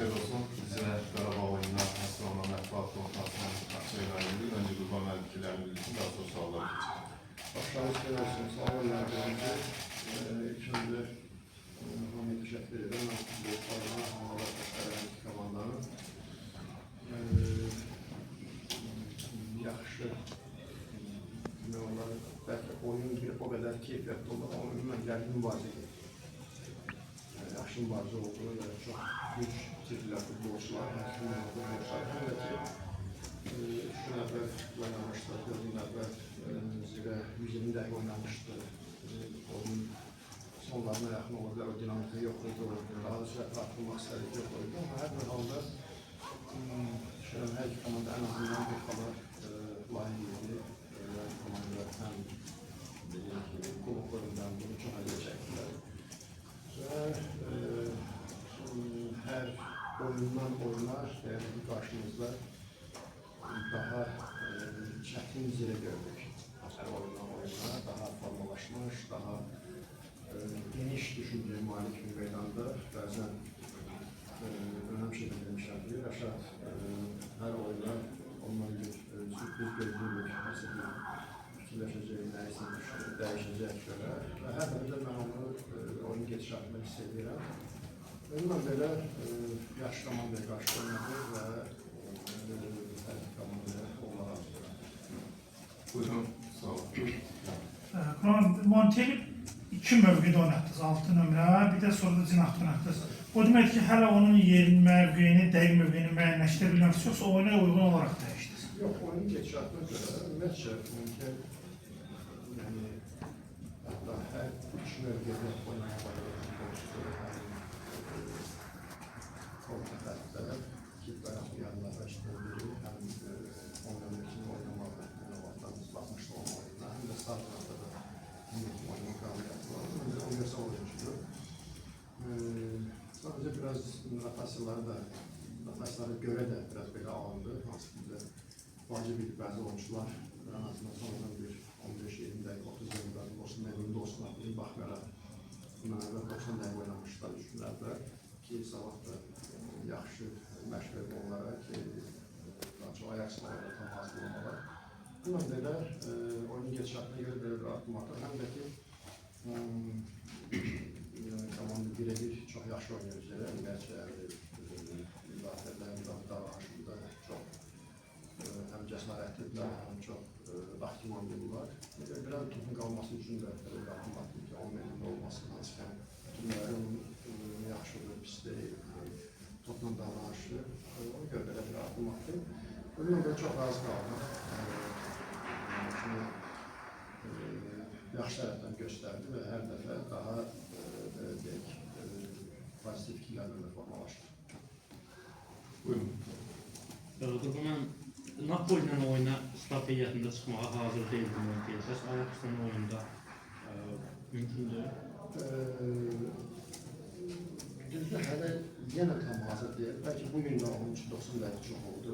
xeyir olsun. Bizə Qarabağ oyununa həsr olunan mətbuat konfransının söylənilir. Öncə Qurban müəllim fikirlərini bildirsin, daha sonra suallar keçir. Başkanımız xeyir olsun. Sağ olun, yardımcı. İlk öncə hamıya təşəkkür edirəm. Bu oyuna havalar təşəkkür komandanın. Yaxşı. Bəlkə oyun bir o qədər keyfiyyətli olur. Ama ümumən gərgin mübarizə edir. Yaxşı mübarizə oldu və çox güc çəkdilər futbolçular. Hər kimi futbolçular. Həm də ki, 3 gün əvvəl oynamışdı, 4 gün əvvəl zirə 120 dəqiqə oynamışdı. Onun sonlarına yaxın ola bilər, o dinamika yox idi, daha da sürətli atılmaq istədik yox idi. Amma hər bir halda düşünürəm, hər iki komanda ən azından bir xabar layiq idi. Komandalar həm dediyim kimi klub oyundan bunu çox əziyyət çəkdilər. Və hər oyundan oyuna qarşımızda daha çətin zirə gördük. Hər oyundan oyuna daha formalaşmış, daha geniş düşüncəyə malik bir meydanda bəzən önəm şey bilmişəm ki, Rəşad hər oyuna ondan bir sürpriz gözlüyük, nasıl bir fikirləşəcək, nəyisə dəyişəcək görə və hər birində mən onu oyun gedişatını hiss edirəm. Ümumən belə yaxşı komandaya qarşı oynadı və hər komandaya olmalı arzulayıram. Buyurun, sağ olun. Monteli 2 mövqedə oynatdınız, 6 nömrə, bir də sonra da cinahda oynatdınız. O demək ki, hələ onun yerin mövqeyini, dəqiq mövqeyini müəyyənləşdirə bilmək yoxsa oyuna uyğun olaraq dəyişdiniz? Yox, oyunun gedişatına görə ümumiyyətcə mümkün, hətta hər 3 mövqedə oynamaya başladı. Orta xəttdə ki, dayanıb yanlarına işləyir, həm onların üçün oynamalı, baxmışdı onun oyununa, həm də sağ tərəfdə də oyunun qabiliyyəti var. Universal oyuncudur. Sadəcə biraz rotasiyalara görə də biraz belə alındı. Aslında vacib idi bəzi oyuncular, ən azından sonradan bir 15-20 dəqiqə, 30 dəqiqə olsun, mənim olsun, bunu baxmayaraq bundan əvvəl 90 dəqiqə oynamışlar 3 gün əvvəl ki, sabah da yaxşı məşq verdi onlara ki, daha çox ayaq sınavlarına tam hazır olmalar. Bundan belə oyunun gedişatına görə belə bir addım atır. Həm də ki, komanda birebir çox yaxşı oynayır. Ümumiyyətcə, müdafiədə, davranışında çox həm cəsarətlidirlər, həm çox vaxtim oynayırlar. Biraz topun qalması üçün də bir addım atdım ki, 10 metrində olması lazım. Bütünləri yaxşıdır, pis deyil, topla davranışı. Ona görə belə bir addım atdım. Bununla görə çox razı qaldım. Yaxşı tərəfdən göstərdi və hər dəfə daha pozitiv fikirlərlə formalaşdı. Buyurun. Qurban, Napoli ilə oyuna strategiyasında çıxmağa hazır deyildi Monteli. Səs Ajax'la oyunda mümkündür. Düzdür, hələ yenə tam hazır deyil. Bəlkə bugün də 90 dəqiqə çox oldu.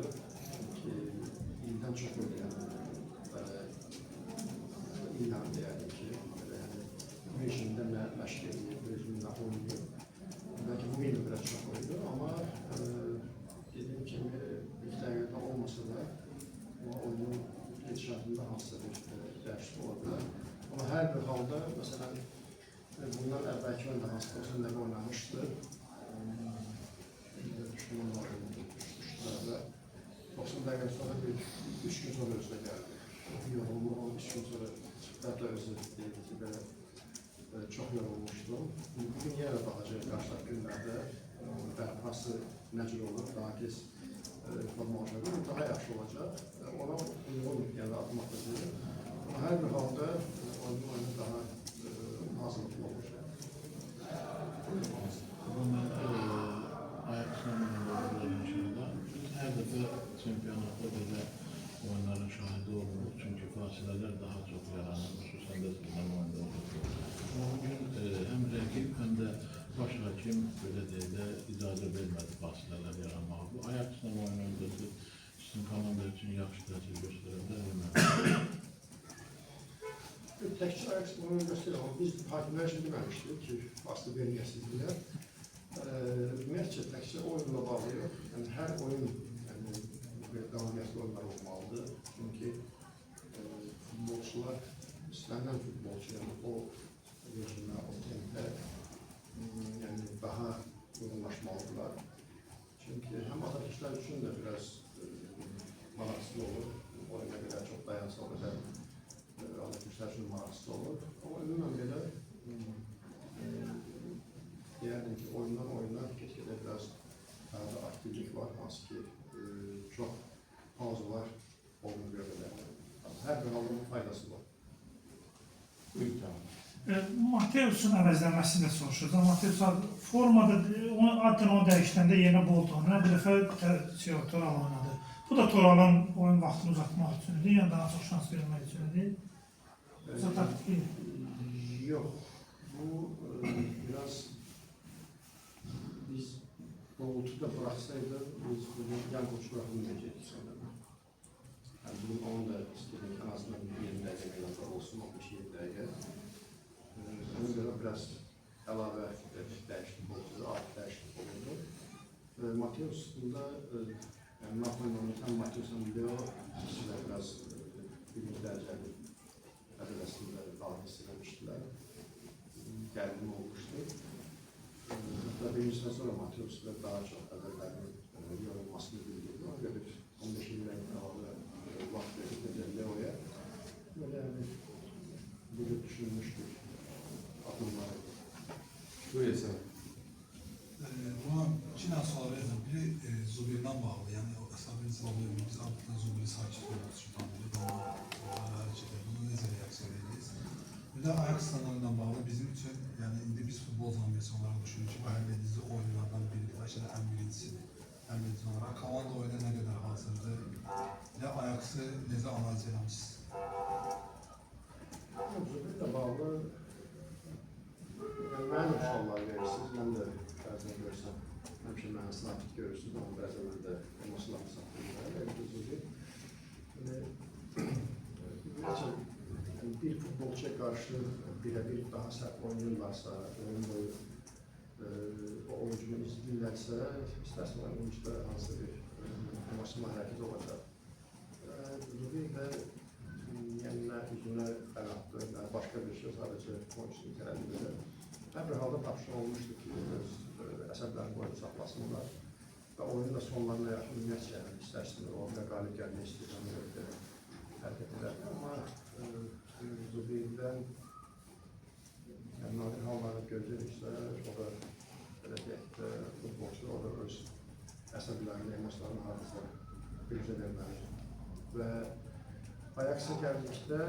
İldən çox oynayalım. İlhan deyərdik ki, meclisində məşq edir, meclisində oynayır. Bəlkə bugün də biraz çox oynuyor, amma dediyim kimi ilk dəqiqədə olmasa da oyunun gedişatında hansısa bir dəyişiklik ola bilər. Amma hər bir halda, məsələn, bundan əvvəlki oyunda hansısa 90 dəqiqə oynamışdı. Şunun oyunu 90 dəqiqə sonra bir 3 gün sonra özünə gəldi. Yorulma, 3 gün sonra hətta özü deyildi ki, belə çox yorulmuşdum. Bugün yenə baxacaq qarşıdakı günlərdə bərpası nə cür olur, daha tez formalaşacaq, daha yaxşı olacaq. Ona uyğun addım atacaq. Amma hər bir halda oyunu daha hazırlıqlı olacaq. Hər dəfə çempionatda belə oyunların şahidi olunur. Çünki fasilələr daha çox yaranır, xüsusən də sizdən oyunda olur. Bugün həm rəqib, həm də baş hakim belə deyək də icazə vermədi fasilələr yaranmağa. Bu Ajax'la oyununda sizin komanda üçün yaxşı təsir göstərə bilər. Təkcə Ajax'la oyunu göstərir, amma biz hakimlər üçün deməmişdik ki, fasilə verməyəsizdirlər. Ümumiyyətcə təkcə oyunla bağlı yox. Yəni hər oyun qabiliyyətli oyunlar olmalıdır. Çünki futbolçular istənilən futbolçu, yəni o rejimə, o tempə yəni daha uyğunlaşmalıdırlar. Çünki həm atakişlər üçün də biraz maraqsız olur. Oyuna qədər çox dayansa o qədər atakişlər üçün maraqsız olur. Amma ümumən belə deyərdim ki, oyundan oyuna get-gedə biraz daha da aktivlik var, hansı ki çox pauzalar olduğunu görürlər. Hər bir halının faydası var. Buyurun tamam. Mateusun əvəzlənməsini də soruşacağım. Mateus formada adını o dəyişdəndə yenə Bolton'a bir dəfə Toral oynadı. Bu da Toral'ın oyun vaxtını uzatmaq üçün idi, yəni daha çox şans vermək üçün idi. Taktik. Yox, bu biraz biz doğrultuda bıraksaydı biz bugün yan koç bırakılmayacaktık sanırım. Yani bugün onun da istedim en azından 20 dakika kadar olsun, 67 dakika. Ona göre biraz əlavə dəyişiklik oldu, artı dəyişiklik oldu. Mateus'un da yani Napoli'nin hem Mateus'un Leo kişiler biraz birinci dereceli arasında daha hissedemiştiler. Gergin olmuştu. Hatta birincisinden sonra Mateus'la daha çok haberlerin yorulmasını bildirdi. Ona göre 15 yıldan havalı vakit verildi Leo'ya. Böyle yani böyle düşünmüştük. Adımlar. Buyur Esen. Buna iki dənə sual verirəm. Biri Zubirdən bağlı, yəni o əsabini cavablayın. Biz adətən Zubiri sakit olmaq üçün tanıyırıq, amma hərəkət edir. Bunu necə reaksiya edirik? Bir də Ajax standartla bağlı bizim üçün, yəni indi biz futbol cəmiyyəti olaraq düşünürük ki, bu həlledici oyunlardan biridir, bəlkə də ən birincisidir. Həlledici olaraq komanda oyuna nə qədər hazırdır? Ya Ajax'ı necə analiz eləmişsiniz? Zubirlə bağlı yani mən suallar verirsiniz, mən də bəzən görsəm, həmişə mənə sabit görürsünüz, amma bəzən mən də emosional saptırım. Bir futbolçuya qarşı birə-bir daha sərt oynayırlarsa, oyun boyu o oyuncunu izləyirlərsə, istərsən oyuncuda hansı bir emosional hərəkət olacaq. Zubir də yəni nə üzünə əlattır, nə başqa bir şey, sadəcə oyuncunu itələndirir. Hər bir halda tapşırıq olmuşdur ki, əsəblərini qoyub saxlasınlar və oyunun da sonlarına yaxın ümumiyyətcə istərsinlər, orada qalib gəlmək istəyirəm, hərəkət edər. Amma Zubirdən nadir halları gözləyirsə, o da belə deyək də futbolçu, o da öz əsəblərini, emosiyalarını hardasa bircə verməli. Və Ajax'a gəldikdə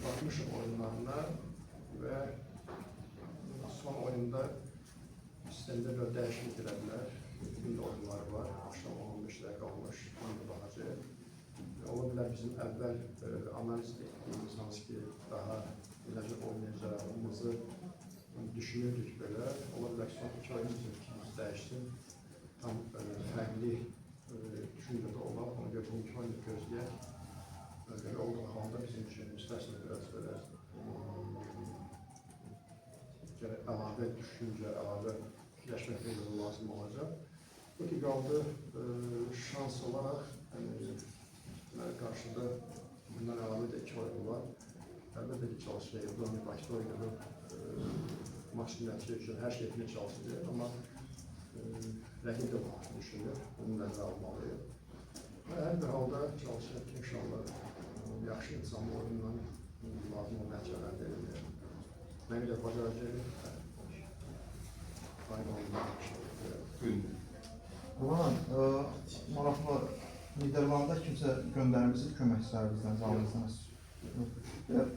baxmışım oyunlarına və son oyunda sistemdə bir dəyişiklik elədilər. Bütün oyunları var, axşam 15 dəqiqə qalmış, onu da baxacaq. Ola bilər bizim əvvəl analiz etdiyimiz hansı ki, daha necə oynayacağımızı düşünürdük belə. Ola bilər ki, son 2 oyun fikrimiz dəyişsin, tam fərqli düşüncədə olaq, ona görə bu 2 oyunu gözləyək. Belə olduğu halda bizim üçün istərsiniz biraz belə əlavə düşüncə, əlavə fikirləşmək lazım olacaq. Bu ki, qaldı şans olaraq qarşıda bundan əlavə də 2 oyunu var. Əlbəttə ki, çalışacaq, bunun başda oyunu maksimum nəticə üçün hər şey etməyə çalışacaq, amma rəqib də bunu düşünür, bunu nəzərə almalıyıq. Və hər bir halda çalışacaq ki, inşallah yaxşı insanlı oyundan lazım olan nəticələr verilməyək. Mən də bacaracağım. Buyurun. Ulan, maraqlı Niderlanda kimsə göndərmişsiniz köməkçilərimizdən, canlısınız.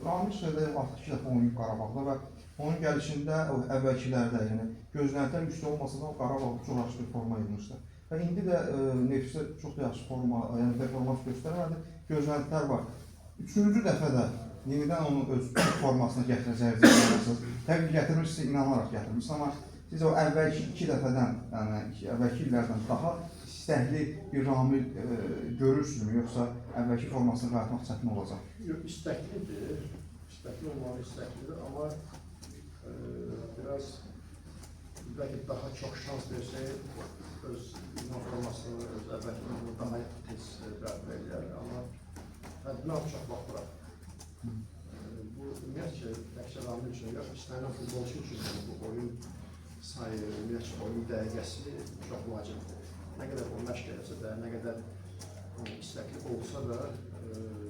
Ramil sözdə artıq 2 dəfə oynayıb Qarabağda və onun gəlişində əvvəlkilərdə, yəni gözləntilər yüksək olmasa da Qarabağda çox yaxşı bir forma yığmışdı. Və indi də Nefs'də çox yaxşı forma, yəni performans göstərmədi, gözləntilər var. 3-cü dəfə də yenidən onun öz formasını gətirəcəyiniz. Təbii gətirmişsiniz, inanaraq gətirmişsiniz, amma siz o əvvəlki 2 dəfədən, yəni əvvəlki illərdən daha istəkli bir Ramil görürsünüzmü, yoxsa əvvəlki formasını qayıtmaq çətin olacaq? Yox, istəklidir, istəkli olmalı istəklidir, amma biraz belki daha çok şans verseydi öz idman formasını, öz əvvəlini daha tez bərpa edər. Amma tədbir çox vaxt bırak. Bu ümumiyyətcə təkcə Ramil üçün yox, istənilən futbolçu üçün yəni, bu oyun sayı, ümumiyyətcə oyun dəqiqəsi çox vacibdir. Nə qədər o məşq eləsə də, nə qədər istəkli olsa da,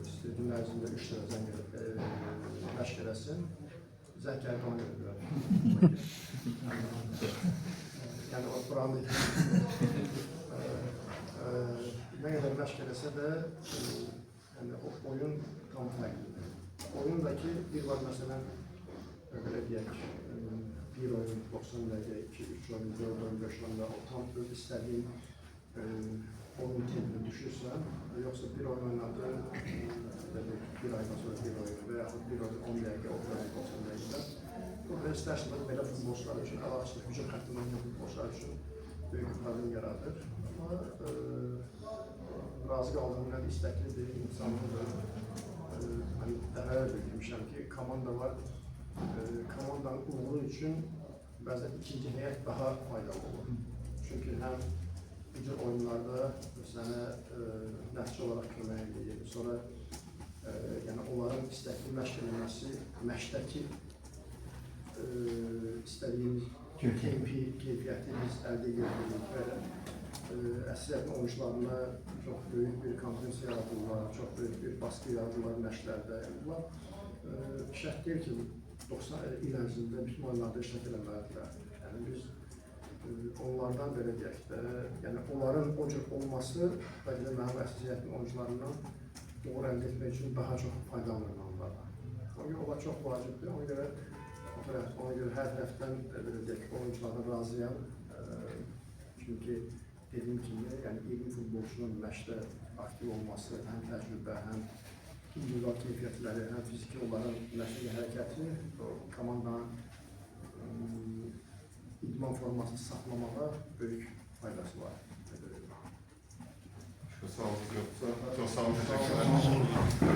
istədiyinin ərzində 3 dəfə zəng məşq eləsin, zəng gəlib onu görürlər. Yəni o Ramil nə qədər məşq eləsə də, yəni o oyun tam fərqlidir. Oyundakı bir var məsələn, belə deyək, bir oyun 90 dəqiqə, 2-3 oyun, 4 oyun, 5 oyunda o tam öz istədiyin oyun tempini düşürsən, yoxsa bir oyun oynadı, bir aydan sonra bir oyun və yaxud bir oyun 10 dəqiqə, 90 dəqiqə. Bu istərsiniz belə futbolçular üçün, əlavəsində hücum xəttində oynayan futbolçular üçün böyük problem yaradır. Amma razı qaldığım nədir, istəklidir, insanlıdır. Hani dəfələrlə demişəm ki, komanda var, komandanın uğuru üçün bəzən ikinci heyət daha faydalı olur. Çünki həm bu cür oyunlarda sənə nəticə olaraq kömək edir. Sonra yəni onların istəkli məşq edilməsi, məşqdəki istədiyimiz keyfiyyəti biz əldə edirik və əksəriyyətin oyuncularına çox böyük bir konkurensiya yaradırlar, çox böyük bir baskı yaradırlar məşqlərdə. Bunlar şərt deyil ki, 90 il ərzində bütün oyunlarda iştirak eləməlidirlər. Yəni biz onlardan belə deyək də, yəni onların o cür olması bəlkə də mənim əksəriyyətin oyuncularından uğur əldə etmək üçün daha çox faydalanır onlardan. Ona görə onlar çox vacibdir. Ona görə hər tərəfdən belə deyək, oyunculardan razıyam. Çünki dediyim kimi, yəni 20 futbolçunun məşqdə aktiv olması, həm təcrübə, həm individual keyfiyyətləri, həm fiziki onların məşqdə hərəkəti komandanın idman formasını saxlamağa böyük faydası var. Başka sağlık yoksa çok sağ olun. Teşekkürler.